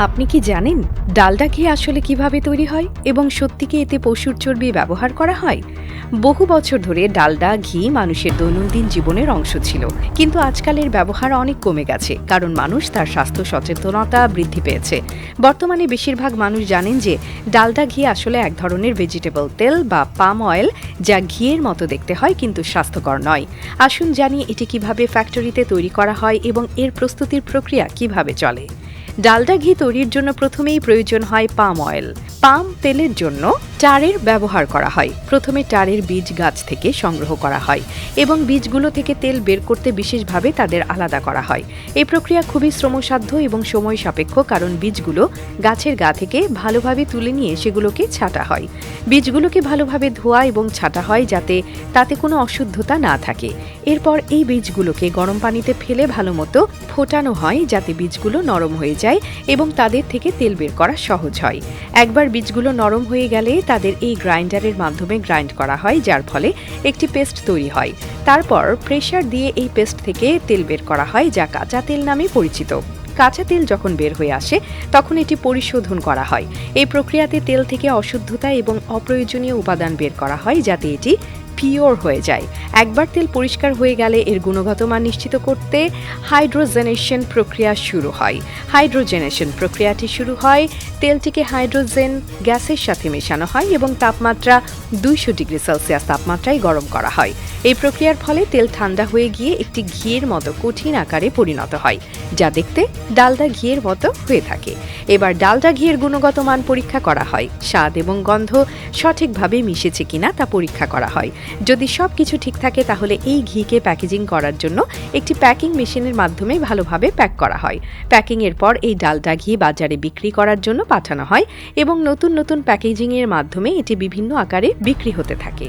আপনি কি জানেন ডালডা ঘি আসলে কিভাবে তৈরি হয় এবং সত্যি কি এতে পশুর চর্বি ব্যবহার করা হয়? বহু বছর ধরে ডালডা ঘি মানুষের দৈনন্দিন জীবনের অংশ ছিল, কিন্তু আজকালের ব্যবহার অনেক কমে গেছে কারণ মানুষ তার স্বাস্থ্য সচেতনতা বৃদ্ধি পেয়েছে। বর্তমানে বেশিরভাগ মানুষ জানেন যে ডালডা ঘি আসলে এক ধরনের ভেজিটেবল তেল বা পাম অয়েল, যা ঘিয়ের মতো দেখতে হয় কিন্তু স্বাস্থ্যকর নয়। আসুন জানি এটি কিভাবে ফ্যাক্টরিতে তৈরি করা হয় এবং এর প্রস্তুতির প্রক্রিয়া কিভাবে চলে। ডালডা ঘি তৈরির জন্য প্রথমেই প্রয়োজন হয় পাম অয়েল। পাম তেলের জন্য টারের ব্যবহার করা হয়। প্রথমে টারের বীজ গাছ থেকে সংগ্রহ করা হয় এবং বীজগুলো থেকে তেল বের করতে বিশেষভাবে তাদের আলাদা করা হয়। এই প্রক্রিয়া খুবই শ্রমসাধ্য এবং সময় সাপেক্ষ, কারণ বীজগুলো গাছের গা থেকে ভালোভাবে তুলে নিয়ে সেগুলোকে ছাঁটা হয়। বীজগুলোকে ভালোভাবে ধোয়া এবং ছাঁটা হয় যাতে তাতে কোনো অশুদ্ধতা না থাকে। এরপর এই বীজগুলোকে গরম পানিতে ফেলে ভালোমতো ফোটানো হয় যাতে বীজগুলো নরম হয়ে যায় এবং তাদের থেকে তেল বের করা সহজ হয়। একবার বীজগুলো নরম হয়ে গেলে তাদের এই গ্রাইন্ডারের মাধ্যমে গ্রাইন্ড করা হয়, যার ফলে একটি পেস্ট তৈরি হয়। তারপর প্রেসার দিয়ে এই পেস্ট থেকে তেল বের করা হয়, যা কাঁচা তেল নামে পরিচিত। কাঁচা তেল যখন বের হয়ে আসে তখন এটি পরিশোধন করা হয়। এই প্রক্রিয়াতে তেল থেকে অশুদ্ধতা এবং অপ্রয়োজনীয় উপাদান বের করা হয় যাতে এটি পিওর হয়ে যায়। একবার তেল পরিষ্কার হয়ে গেলে এর গুণগত মান নিশ্চিত করতে হাইড্রোজেনেশন প্রক্রিয়া শুরু হয়। হাইড্রোজেনেশন প্রক্রিয়াটি শুরু হয়, তেলটিকে হাইড্রোজেন গ্যাসের সাথে মেশানো হয় এবং তাপমাত্রা 200 ডিগ্রি সেলসিয়াস তাপমাত্রায় গরম করা হয়। এই প্রক্রিয়ার ফলে তেল ঠান্ডা হয়ে গিয়ে একটি ঘিয়ের মতো কঠিন আকারে পরিণত হয়, যা দেখতে ডালডা ঘিয়ের মতো হয়ে থাকে। এবার ডালডা ঘিয়ের গুণগত মান পরীক্ষা করা হয়। স্বাদ এবং গন্ধ সঠিকভাবে মিশেছে কিনা তা পরীক্ষা করা হয়। যদি সবকিছু ঠিক থাকে তাহলে এই ঘিকে প্যাকেজিং করার জন্য একটি প্যাকিং মেশিনের মাধ্যমে ভালোভাবে প্যাক করা হয়। প্যাকিং এর পর এই ডালডা ঘি বাজারে বিক্রি করার জন্য পাঠানো হয় এবং নতুন নতুন প্যাকেজিং এর মাধ্যমে এটি বিভিন্ন আকারে বিক্রি হতে থাকে।